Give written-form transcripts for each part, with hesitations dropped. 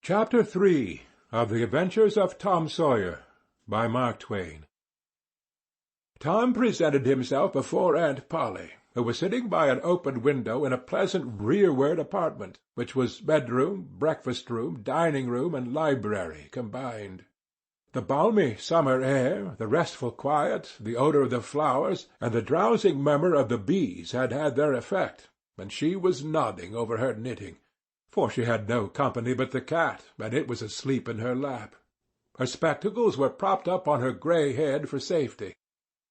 Chapter 3 of the Adventures of Tom Sawyer by Mark Twain. Tom presented himself before Aunt Polly, who was sitting by an open window in a pleasant rearward apartment, which was bedroom, breakfast-room, dining-room, and library combined. The balmy summer air, the restful quiet, the odour of the flowers, and the drowsing murmur of the bees had had their effect, and she was nodding over her knitting, for she had no company but the cat, and it was asleep in her lap. Her spectacles were propped up on her grey head for safety.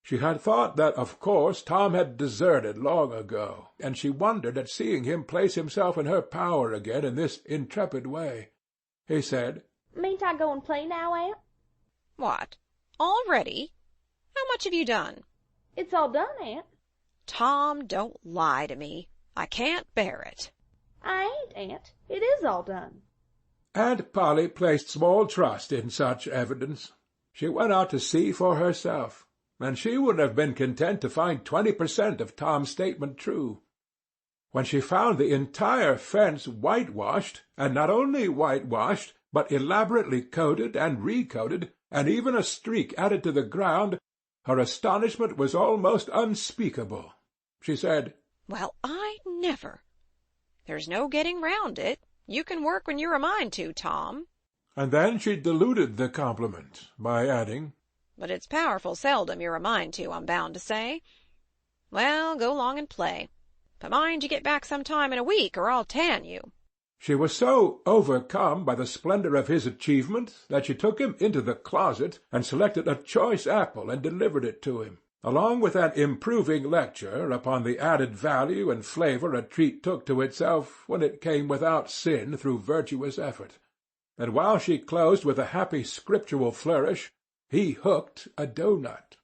She had thought that of course Tom had deserted long ago, and she wondered at seeing him place himself in her power again in this intrepid way. He said, "Mayn't I go and play now, Aunt?" "What, already? How much have you done?" "It's all done, Aunt." "Tom, don't lie to me. I can't bear it." "I ain't, Aunt. It is all done." Aunt Polly placed small trust in such evidence. She went out to see for herself, and she would have been content to find 20% of Tom's statement true. When she found the entire fence whitewashed, and not only whitewashed, but elaborately coated and recoated, and even a streak added to the ground, her astonishment was almost unspeakable. She said, "Well, I never! There's no getting round it. You can work when you're a mind to, Tom." And then she diluted the compliment by adding, "But it's powerful seldom you're a mind to, I'm bound to say. Well, go along and play. But mind you get back some time in a week, or I'll tan you." She was so overcome by the splendor of his achievement that she took him into the closet and selected a choice apple and delivered it to him, along with an improving lecture upon the added value and flavor a treat took to itself when it came without sin through virtuous effort. And while she closed with a happy scriptural flourish, he hooked a doughnut.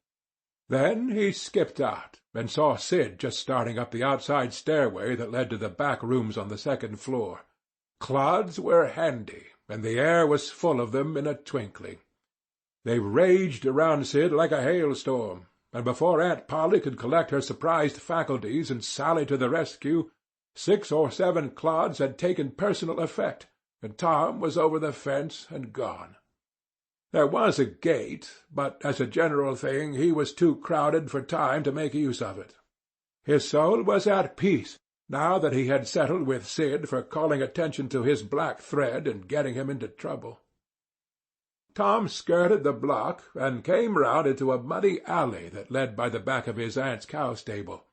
Then he skipped out, and saw Sid just starting up the outside stairway that led to the back rooms on the second floor. Clods were handy, and the air was full of them in a twinkling. They raged around Sid like a hailstorm, and before Aunt Polly could collect her surprised faculties and sally to the rescue, 6 or 7 clods had taken personal effect, and Tom was over the fence and gone. There was a gate, but as a general thing he was too crowded for time to make use of it. His soul was at peace, now that he had settled with Sid for calling attention to his black thread and getting him into trouble. Tom skirted the block and came round into a muddy alley that led by the back of his aunt's cow-stable.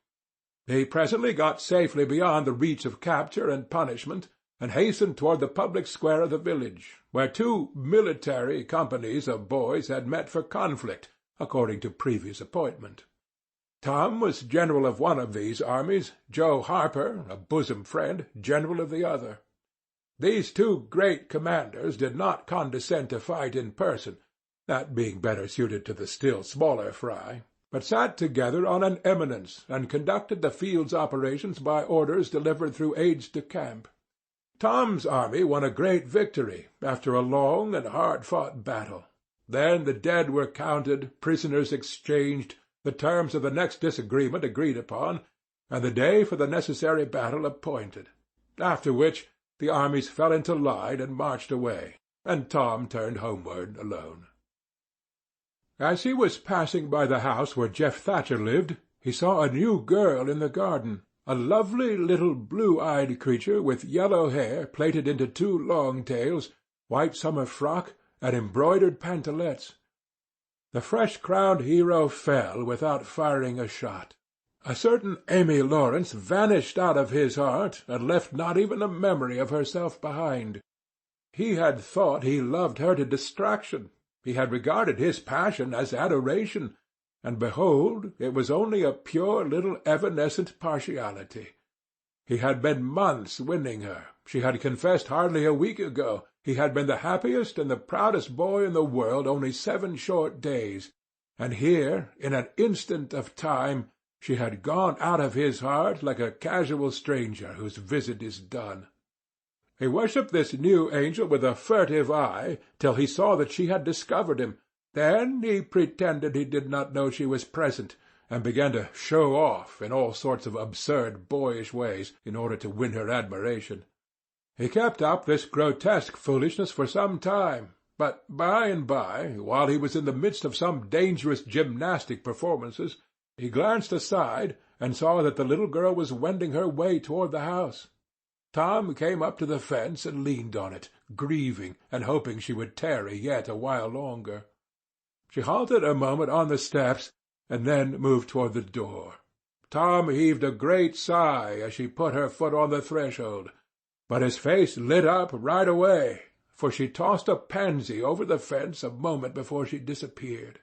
He presently got safely beyond the reach of capture and punishment, and hastened toward the public square of the village, where 2 military companies of boys had met for conflict, according to previous appointment. Tom was general of one of these armies, Joe Harper, a bosom friend, general of the other. These 2 great commanders did not condescend to fight in person, that being better suited to the still smaller fry, but sat together on an eminence and conducted the field's operations by orders delivered through aides-de-camp. Tom's army won a great victory after a long and hard-fought battle. Then the dead were counted, prisoners exchanged, the terms of the next disagreement agreed upon, and the day for the necessary battle appointed, after which the armies fell into line and marched away, and Tom turned homeward alone. As he was passing by the house where Jeff Thatcher lived, he saw a new girl in the garden, a lovely little blue-eyed creature with yellow hair plaited into 2 long tails, white summer frock, and embroidered pantalettes. The fresh-crowned hero fell without firing a shot. A certain Amy Lawrence vanished out of his heart and left not even a memory of herself behind. He had thought he loved her to distraction. He had regarded his passion as adoration, and behold, it was only a pure little evanescent partiality. He had been months winning her. She had confessed hardly a week ago. He had been the happiest and the proudest boy in the world only 7 short days, and here, in an instant of time, she had gone out of his heart like a casual stranger whose visit is done. He worshipped this new angel with a furtive eye till he saw that she had discovered him. Then he pretended he did not know she was present, and began to show off in all sorts of absurd boyish ways in order to win her admiration. He kept up this grotesque foolishness for some time, but by and by, while he was in the midst of some dangerous gymnastic performances, he glanced aside and saw that the little girl was wending her way toward the house. Tom came up to the fence and leaned on it, grieving and hoping she would tarry yet a while longer. She halted a moment on the steps, and then moved toward the door. Tom heaved a great sigh as she put her foot on the threshold, but his face lit up right away, for she tossed a pansy over the fence a moment before she disappeared.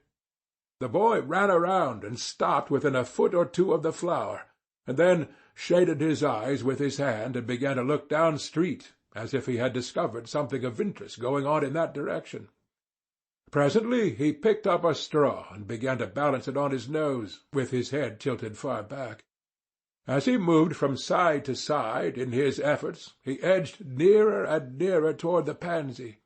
The boy ran around and stopped within a foot or two of the flower, and then shaded his eyes with his hand and began to look down street, as if he had discovered something of interest going on in that direction. Presently he picked up a straw and began to balance it on his nose, with his head tilted far back. As he moved from side to side in his efforts, he edged nearer and nearer toward the pansy.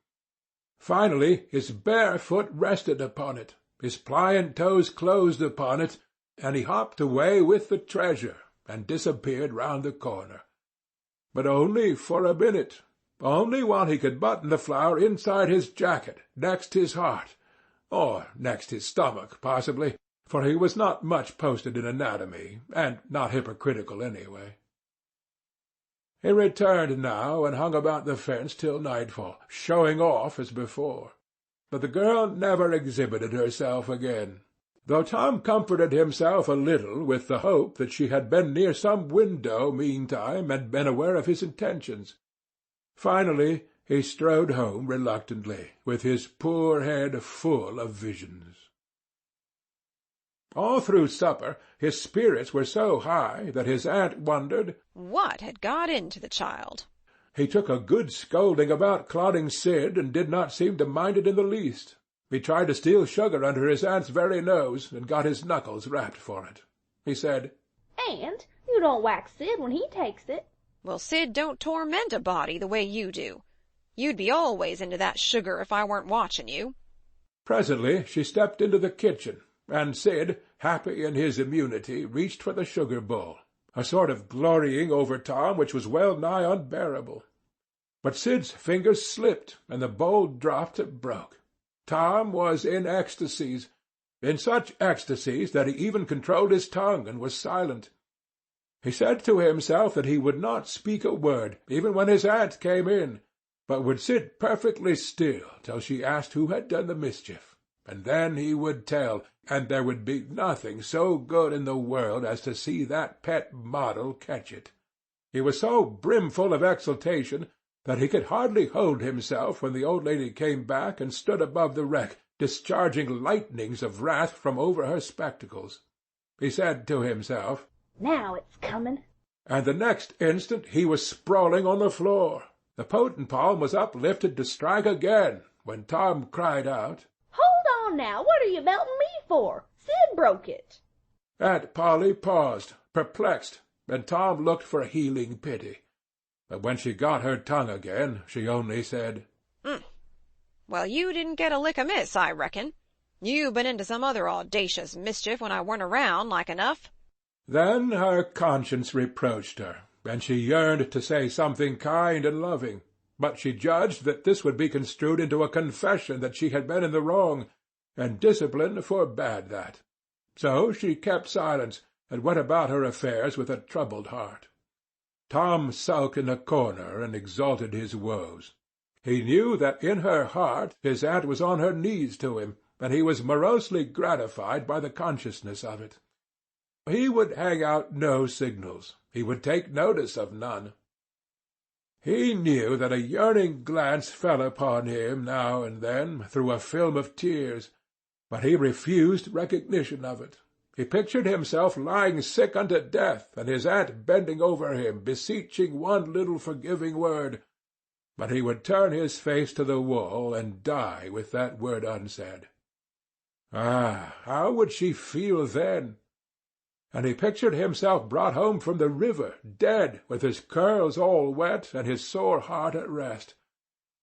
Finally his bare foot rested upon it, his pliant toes closed upon it, and he hopped away with the treasure and disappeared round the corner. But only for a minute. Only while he could button the flower inside his jacket, next his heart, or next his stomach, possibly, for he was not much posted in anatomy, and not hypocritical anyway. He returned now and hung about the fence till nightfall, showing off as before. But the girl never exhibited herself again, though Tom comforted himself a little with the hope that she had been near some window meantime and been aware of his intentions. Finally he strode home reluctantly, with his poor head full of visions. All through supper his spirits were so high that his aunt wondered what had got into the child. He took a good scolding about clodding Sid, and did not seem to mind it in the least. He tried to steal sugar under his aunt's very nose, and got his knuckles rapped for it. He said, "Aunt, you don't whack Sid when he takes it." Well, Sid don't torment a body the way you do. You'd be always into that sugar if I weren't watching you. Presently she stepped into the kitchen, and Sid, happy in his immunity, reached for the sugar bowl, a sort of glorying over Tom which was well nigh unbearable. But Sid's fingers slipped, and the bowl dropped and broke. Tom was in ecstasies, in such ecstasies that he even controlled his tongue and was silent. He said to himself that he would not speak a word, even when his aunt came in, but would sit perfectly still till she asked who had done the mischief, and then he would tell, and there would be nothing so good in the world as to see that pet model catch it. He was so brimful of exultation that he could hardly hold himself when the old lady came back and stood above the wreck, discharging lightnings of wrath from over her spectacles. He said to himself, "Now it's coming." And the next instant he was sprawling on the floor. The potent palm was uplifted to strike again, when Tom cried out, "Hold on now, what are you melting me for? Sid broke it." Aunt Polly paused, perplexed, and Tom looked for healing pity. But when she got her tongue again, she only said, Well, you didn't get a lick amiss, I reckon. You've been into some other audacious mischief when I weren't around, like enough." Then her conscience reproached her, and she yearned to say something kind and loving, but she judged that this would be construed into a confession that she had been in the wrong, and discipline forbade that. So she kept silence, and went about her affairs with a troubled heart. Tom sulked in a corner and exalted his woes. He knew that in her heart his aunt was on her knees to him, and he was morosely gratified by the consciousness of it. He would hang out no signals. He would take notice of none. He knew that a yearning glance fell upon him now and then through a film of tears, but he refused recognition of it. He pictured himself lying sick unto death, and his aunt bending over him, beseeching one little forgiving word, but he would turn his face to the wall and die with that word unsaid. Ah, how would she feel then? And he pictured himself brought home from the river, dead, with his curls all wet and his sore heart at rest.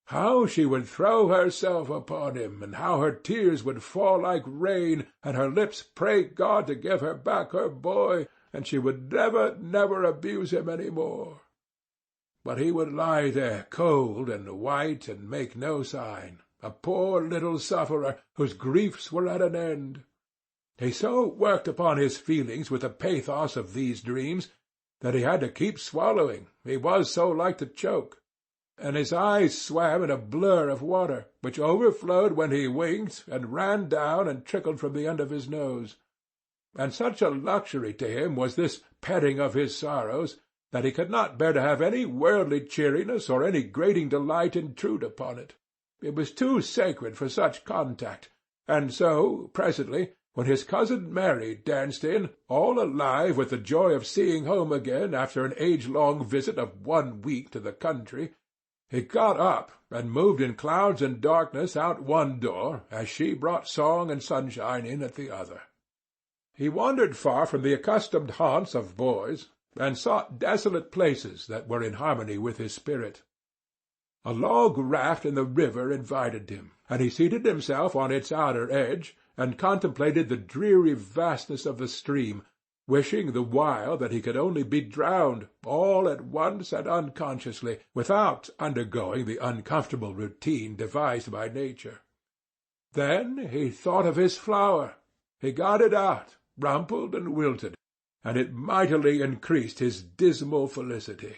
How she would throw herself upon him, and how her tears would fall like rain, and her lips pray God to give her back her boy, and she would never, never abuse him any more. but he would lie there cold and white and make no sign, a poor little sufferer whose griefs were at an end. He so worked upon his feelings with the pathos of these dreams that he had to keep swallowing, he was so like to choke, and his eyes swam in a blur of water, which overflowed when he winked and ran down and trickled from the end of his nose. And such a luxury to him was this petting of his sorrows, that he could not bear to have any worldly cheeriness or any grating delight intrude upon it. It was too sacred for such contact, and so, presently, when his cousin Mary danced in, all alive with the joy of seeing home again after an age-long visit of 1 week to the country, he got up and moved in clouds and darkness out one door, as she brought song and sunshine in at the other. He wandered far from the accustomed haunts of boys, and sought desolate places that were in harmony with his spirit. A log raft in the river invited him, and he seated himself on its outer edge, and contemplated the dreary vastness of the stream, wishing the while that he could only be drowned, all at once and unconsciously, without undergoing the uncomfortable routine devised by nature. Then he thought of his flower. He got it out, rumpled and wilted, and it mightily increased his dismal felicity.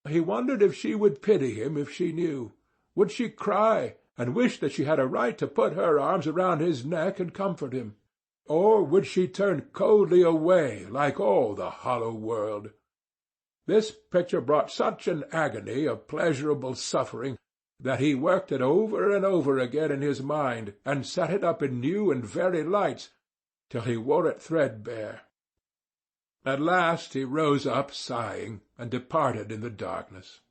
He wondered if she would pity him if she knew. Would she cry, and wish that she had a right to put her arms around his neck and comfort him? Or would she turn coldly away, like all the hollow world? This picture brought such an agony of pleasurable suffering that he worked it over and over again in his mind, and set it up in new and varied lights, till he wore it threadbare. At last he rose up sighing, and departed in the darkness.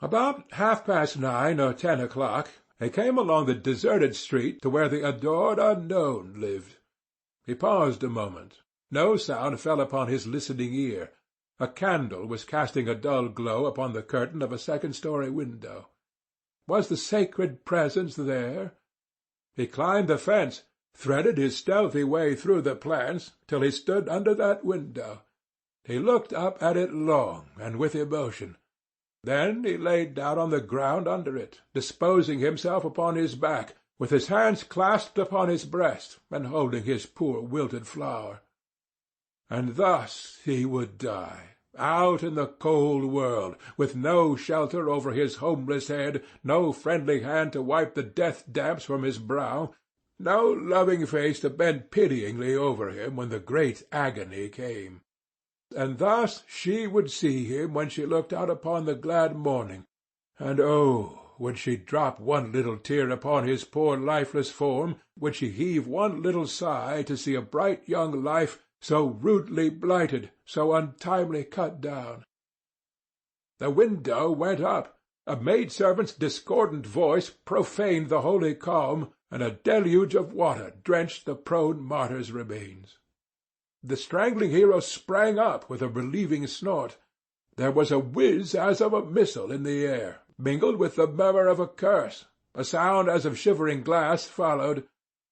About 9:30 or 10 o'clock, he came along the deserted street to where the adored unknown lived. He paused a moment. No sound fell upon his listening ear. A candle was casting a dull glow upon the curtain of a second-story window. Was the sacred presence there? He climbed the fence, threaded his stealthy way through the plants, till he stood under that window. He looked up at it long and with emotion. Then he lay down on the ground under it, disposing himself upon his back, with his hands clasped upon his breast, and holding his poor wilted flower. And thus he would die, out in the cold world, with no shelter over his homeless head, no friendly hand to wipe the death-damps from his brow, no loving face to bend pityingly over him when the great agony came. And thus she would see him when she looked out upon the glad morning, and oh, would she drop one little tear upon his poor lifeless form, would she heave one little sigh to see a bright young life so rudely blighted, so untimely cut down. The window went up. A maidservant's discordant voice profaned the holy calm, and a deluge of water drenched the prone martyr's remains. The strangling hero sprang up with a relieving snort. There was a whiz as of a missile in the air, mingled with the murmur of a curse. A sound as of shivering glass followed,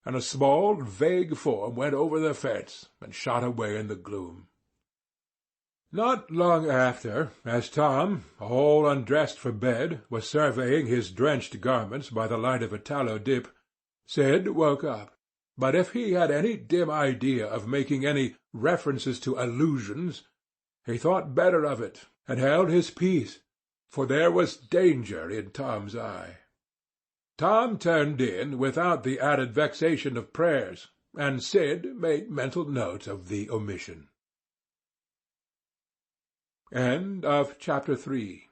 and a small, vague form went over the fence and shot away in the gloom. Not long after, as Tom, all undressed for bed, was surveying his drenched garments by the light of a tallow dip, Sid woke up. But if he had any dim idea of making any references to allusions, he thought better of it, and held his peace, for there was danger in Tom's eye. Tom turned in without the added vexation of prayers, and Sid made mental note of the omission. End of Chapter 3